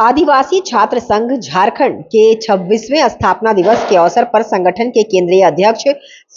आदिवासी छात्र संघ झारखंड के 26वें स्थापना दिवस के अवसर पर संगठन के केंद्रीय अध्यक्ष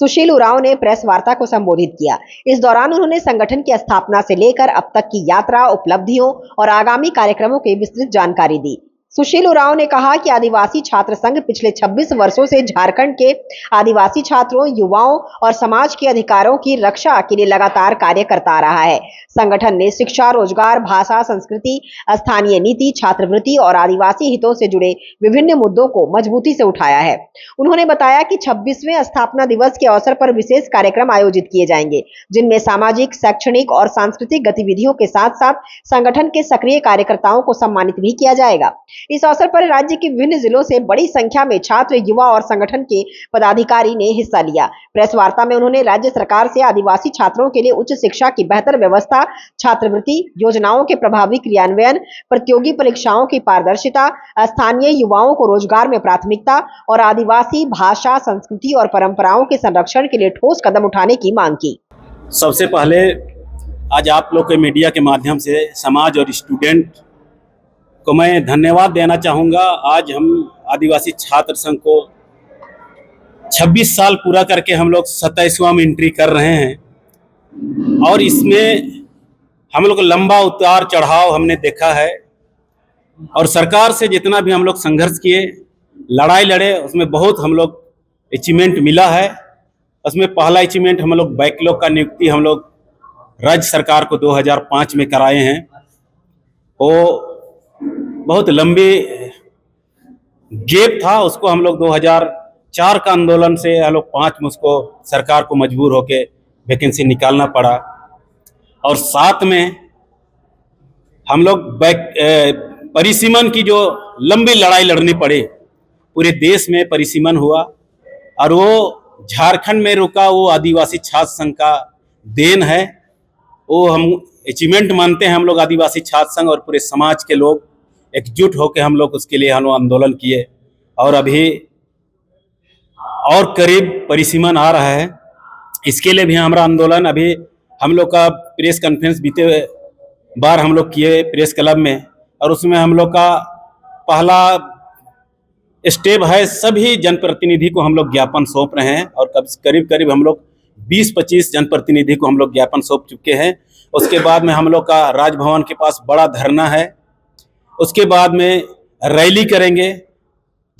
सुशील उरांव ने प्रेस वार्ता को संबोधित किया। इस दौरान उन्होंने संगठन की स्थापना से लेकर अब तक की यात्रा, उपलब्धियों और आगामी कार्यक्रमों की विस्तृत जानकारी दी। सुशील उरांव ने कहा कि आदिवासी छात्र संघ पिछले 26 वर्षों से झारखंड के आदिवासी छात्रों, युवाओं और समाज के अधिकारों की रक्षा के लिए लगातार कार्य करता आ रहा है। संगठन ने शिक्षा, रोजगार, भाषा, संस्कृति, स्थानीय नीति, छात्रवृत्ति और आदिवासी हितों से जुड़े विभिन्न मुद्दों को मजबूती से उठाया है। उन्होंने बताया कि 26वें स्थापना दिवस के अवसर पर विशेष कार्यक्रम आयोजित किए जाएंगे, जिनमें सामाजिक, शैक्षणिक और सांस्कृतिक गतिविधियों के साथ साथ संगठन के सक्रिय कार्यकर्ताओं को सम्मानित भी किया जाएगा। इस अवसर पर राज्य के विभिन्न जिलों से बड़ी संख्या में छात्र, युवा और संगठन के पदाधिकारी ने हिस्सा लिया। प्रेस वार्ता में उन्होंने राज्य सरकार से आदिवासी छात्रों के लिए उच्च शिक्षा की बेहतर व्यवस्था, छात्रवृत्ति योजनाओं के प्रभावी क्रियान्वयन, प्रतियोगी परीक्षाओं की पारदर्शिता, स्थानीय युवाओं को रोजगार में प्राथमिकता और आदिवासी भाषा, संस्कृति और परंपराओं के संरक्षण के लिए ठोस कदम उठाने की मांग की। सबसे पहले आज आप लोग के मीडिया के माध्यम से समाज और स्टूडेंट को मैं धन्यवाद देना चाहूँगा। आज हम आदिवासी छात्र संघ को 26 साल पूरा करके हम लोग 27वां में एंट्री कर रहे हैं और इसमें हम लोग लंबा उतार चढ़ाव हमने देखा है और सरकार से जितना भी हम लोग संघर्ष किए, लड़ाई लड़े, उसमें बहुत हम लोग अचीवमेंट मिला है। उसमें पहला अचीवमेंट हम लोग बैकलॉग का नियुक्ति हम लोग राज्य सरकार को 2005 में कराए हैं। वो बहुत लंबी गैप था, उसको हम लोग 2004 का आंदोलन से हम लोग 5 में उसको सरकार को मजबूर होके वैकेंसी निकालना पड़ा और साथ में हम लोग परिसीमन की जो लंबी लड़ाई लड़नी पड़ी, पूरे देश में परिसीमन हुआ और वो झारखंड में रुका, वो आदिवासी छात्र संघ का देन है। वो हम अचीवमेंट मानते हैं हम लोग आदिवासी छात्र संघ और पूरे समाज के लोग एकजुट होकर हम लोग उसके लिए हम लोग आंदोलन किए और अभी और करीब परिसीमन आ रहा है। इसके लिए भी हमारा आंदोलन अभी हम लोग का प्रेस कॉन्फ्रेंस बीते बार हम लोग किए प्रेस क्लब में और उसमें हम लोग का पहला स्टेप है, सभी जनप्रतिनिधि को हम लोग ज्ञापन सौंप रहे हैं और करीब हम लोग 20-25 जनप्रतिनिधि को हम लोग ज्ञापन सौंप चुके हैं। उसके बाद में हम लोग का राजभवन के पास बड़ा धरना है, उसके बाद में रैली करेंगे,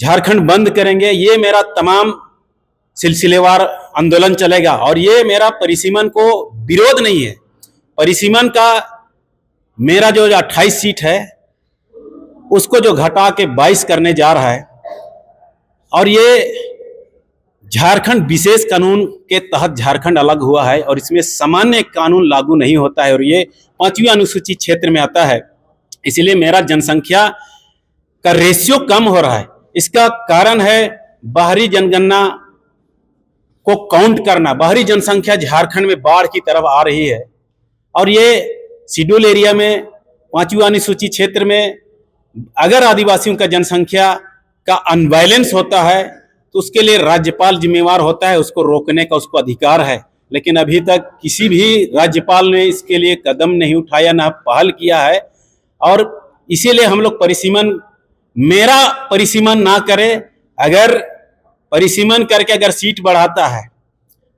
झारखंड बंद करेंगे। ये मेरा तमाम सिलसिलेवार आंदोलन चलेगा और ये मेरा परिसीमन को विरोध नहीं है। परिसीमन का मेरा जो 28 सीट है उसको जो घटा के 22 करने जा रहा है और ये झारखंड विशेष कानून के तहत झारखंड अलग हुआ है और इसमें सामान्य कानून लागू नहीं होता है और ये 5वीं अनुसूचित क्षेत्र में आता है। इसलिए मेरा जनसंख्या का रेशियो कम हो रहा है। इसका कारण है बाहरी जनगणना को काउंट करना। बाहरी जनसंख्या झारखंड में बाढ़ की तरफ आ रही है और ये शेड्यूल एरिया में 5वीं अनुसूचित क्षेत्र में अगर आदिवासियों का जनसंख्या का अनबैलेंस होता है तो उसके लिए राज्यपाल जिम्मेवार होता है, उसको रोकने का उसको अधिकार है। लेकिन अभी तक किसी भी राज्यपाल ने इसके लिए कदम नहीं उठाया, ना पहल किया है और इसीलिए हम लोग परिसीमन, मेरा परिसीमन ना करे। अगर परिसीमन करके अगर सीट बढ़ाता है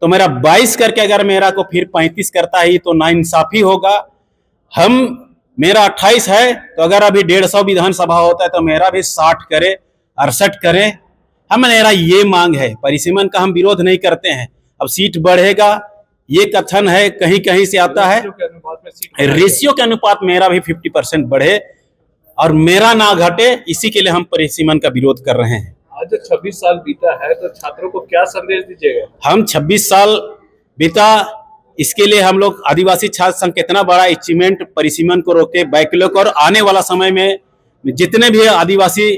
तो मेरा 22 करके अगर मेरा को फिर 35 करता है तो नाइंसाफी होगा। मेरा 28 है तो अगर अभी 150 विधानसभा होता है तो मेरा भी 60 करे, 68 करे। मेरा ये मांग है, परिसीमन का हम विरोध नहीं करते हैं। अब सीट बढ़ेगा ये कथन है, कहीं कहीं से आता है, रेशियो के अनुपात मेरा भी 50% बढ़े और मेरा ना घटे, इसी के लिए हम परिसीमन का विरोध कर रहे हैं। आज 26 साल बीता है तो छात्रों को क्या संदेश दीजिएगा? हम 26 साल बीता, इसके लिए हम लोग आदिवासी छात्र संघ कितना बड़ा अचीवमेंट परिसीमन को रोके, बैकलॉग और आने वाला समय में जितने भी आदिवासी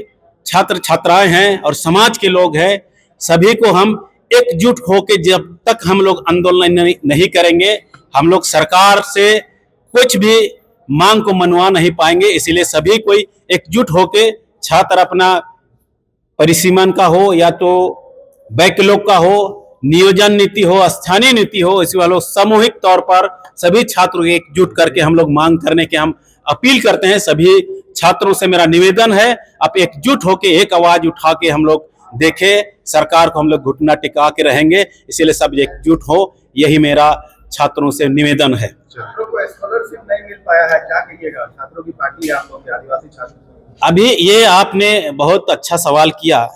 छात्र छात्राएं हैं और समाज के लोग हैं, सभी को हम एकजुट होकर जब तक हम लोग आंदोलन नहीं करेंगे, हम लोग सरकार से कुछ भी मांग को मनवा नहीं पाएंगे। इसीलिए सभी कोई एकजुट होकर छात्र अपना परिसीमन का हो या तो बैकलॉग का हो, नियोजन नीति हो, स्थानीय नीति हो, इसी वालों सामूहिक तौर पर सभी छात्रों एकजुट करके हम लोग मांग करने के हम अपील करते हैं। सभी छात्रों से मेरा निवेदन है, आप एकजुट होकर एक आवाज उठा के हम लोग देखें, सरकार को हम लोग घुटना टिका के रहेंगे, इसीलिए सब एकजुट हो, यही मेरा छात्रों से निवेदन है। छात्रों को स्कॉलरशिप नहीं मिल पाया है, क्या कहिएगा? छात्रों की पार्टी है आप लोग के, आदिवासी छात्र। अभी ये आपने बहुत अच्छा सवाल किया।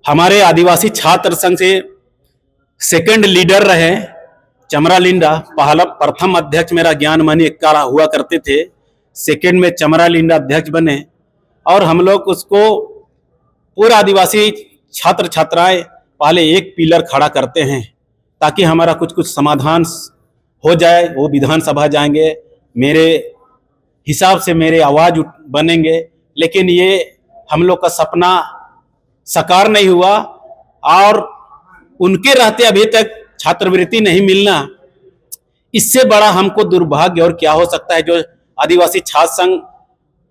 हमारे आदिवासी छात्र संघ से सेकंड लीडर रहे चमरा लिंडा, पहला प्रथम अध्यक्ष मेरा ज्ञानमणि एक्का हुआ करते थे, सेकंड में चमरा लिंडा अध्यक्ष बने, और हम लोग उसको पूरा आदिवासी छात्र छात्राएं पहले एक पिलर खड़ा करते हैं ताकि हमारा कुछ समाधान हो जाए। वो विधानसभा जाएंगे, मेरे हिसाब से मेरे आवाज बनेंगे, लेकिन ये हम लोग का सपना साकार नहीं हुआ, और उनके रहते अभी तक छात्रवृत्ति नहीं मिलना, इससे बड़ा हमको दुर्भाग्य और क्या हो सकता है। जो आदिवासी छात्र संघ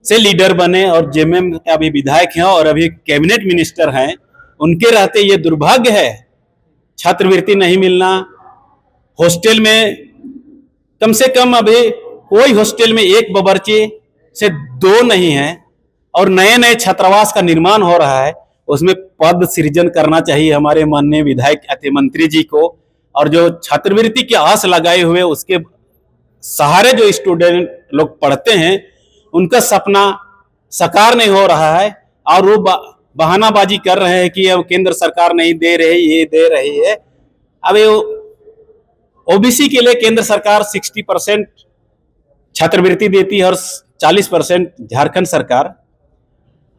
से लीडर बने और जेएमएम के अभी विधायक हैं और अभी कैबिनेट मिनिस्टर हैं, उनके रहते ये दुर्भाग्य है, छात्रवृत्ति नहीं मिलना। हॉस्टल में कम से कम अभी कोई हॉस्टल में एक बावर्ची से 2 नहीं है, और नए नए छात्रावास का निर्माण हो रहा है, उसमें पद सृजन करना चाहिए हमारे माननीय विधायक अति मंत्री जी को। और जो छात्रवृत्ति की आस लगाए हुए उसके सहारे जो स्टूडेंट लोग पढ़ते हैं, उनका सपना साकार नहीं हो रहा है, और वो बहानाबाजी कर रहे हैं कि अब केंद्र सरकार नहीं दे रही, ये दे रही है। अब ओबीसी के लिए केंद्र सरकार 60% छात्रवृत्ति देती है और 40% झारखंड सरकार,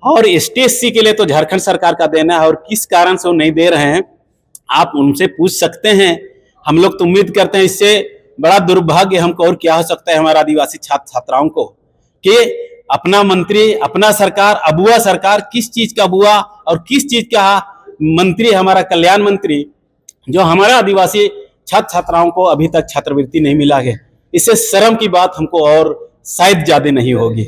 और एसटी/एससी के लिए तो झारखंड सरकार का देना है, और किस कारण से वो नहीं दे रहे हैं आप उनसे पूछ सकते हैं। हम लोग तो उम्मीद करते हैं, इससे बड़ा दुर्भाग्य हमको और क्या हो सकता है हमारे आदिवासी छात्र छात्राओं को, कि अपना मंत्री, अपना सरकार, अबुआ सरकार, किस चीज का अबुआ और किस चीज का मंत्री, हमारा कल्याण मंत्री, जो हमारा आदिवासी छात्र छात्राओं को अभी तक छात्रवृत्ति नहीं मिला है। इससे शर्म की बात हमको और शायद ज्यादा नहीं होगी।